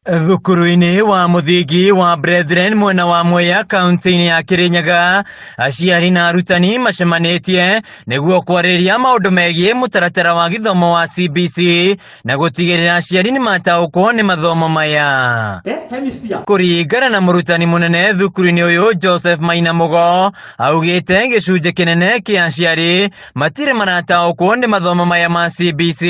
Thukuru-ini wa muthingi wa Brethren mwena wa Mwea kaunti-ini ya Kirinyaga, aciari na arutani macemanitie niguo kwariria maundu megie mutaratara wa githomo wa CBC na gutigirira aciari ni mataukwo ni mathomo maya. Kuringana na murutani munene thukuru-ini uyu Joseph Maina Mugo augite gicunji kinene kia aciari matire marataukwo ni mathomo maya ma CBC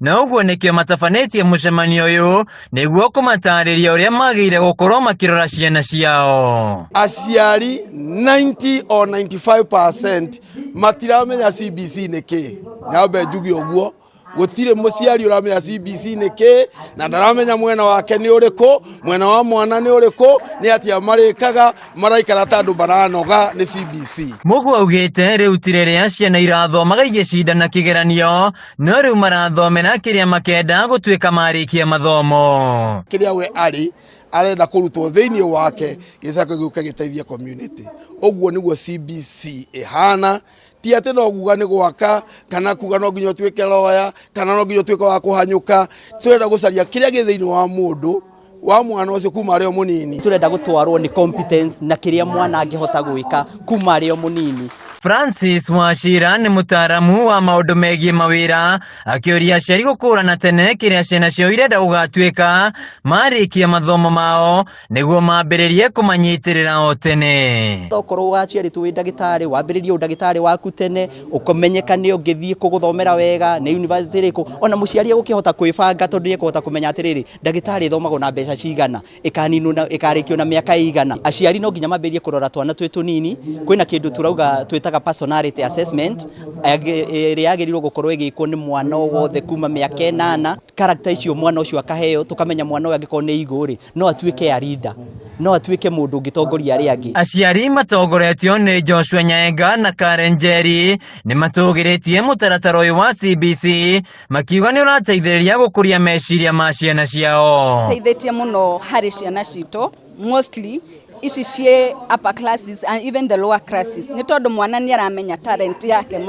na uguo nikio matafanetie mucemanio uyu niguo matariria uria magire gukorwo makirora ciana ciao. Aciari 90 or 95% matiramenya CBC niki. Nyambe njugi uguo gutire muciari uramenya CBC niki na ndaramenya mwena wake ni uriku, mwena wa mwana ni uriku, ni atia marikaga maraikara tandu baranoga ni CBC. Mugu augite riu tireria ciana irathomaga igicindana kigeranio no riu marathomera kiria makenda gutuika marikia mathomo. Kiria we arenda kurutwo thiini wake gicako giuke giteithia community. Oguo niguo CBC ihana. Ti ati no guga ni gwaka kana kuga no nginya tuike lawyer kana no nginya tuike wa kuhanyuka. Turenda gucaria kiria githiini wa mundu wa mwana ucio kuma ari o munini. Turenda gutwarwo ni competence na kiria mwana angihota gwika kuma ari o munini. Francis Wachira ni mutaramu wa maundu megie mawira akioria aciari gukurana tene kiria ciana cio irenda gugatuika marikia mathomo mao niguo mambiririe kumanyitirira o tene. Okorwo waciaritwo wi ndagitari wambiririe ndagitari waku tene ukomenyeka ni ungithie kuguthomera wega ni university riku ona muciari gukihota kwibanga tondu ni kuhota kumenya atiriri ndagitari thomagwo na mbeca cigana ikaninwo na ikarikio na miaka igana. Aciari no nginya mambiririe kurora twana twi tunini kwina kindu turauga twita personality assessment yagirirwo gukorwo igikwo ni mwana wothe kuma miaka 8 character icio mwana ucio akaheo tukamenya mwana uyu angikorwo ni iguri no atuike a leader no atuike mundu ungitongoria ari angi. Aciari matongoretio ni Joshua Nyaenga na Karen Jerry ni matugiritie mutaratara uyu wa CBC makiuga ni urateithiriria gukuria meciria ma ciana ciao. Teithitie muno hari ciana cito mostly ici cie upper classes and even the lower classes. Ni tondu mwana ni aramenya talent yake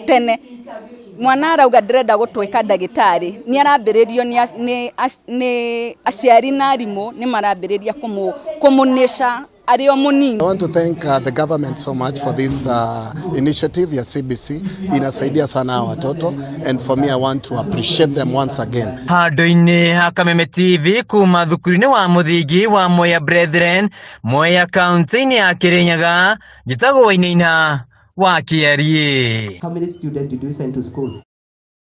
tene. Mwana arauga ndirenda gutuika ndagitari ni arambiririo ni aciari na arimu ni marambiriria kumunisha ari o munini. I want to thank the government so much for this initiative ya CBC. Inasaidia sana watoto and for me I want to appreciate them once again. Handu-ini ha Kameme TV kuma thukuru-ini wa muthingi wa Mwea Brethren Mwea kaunti-ini ya Kirinyaga njitagwo Wainaina wa Aciari. How many students did you send to school?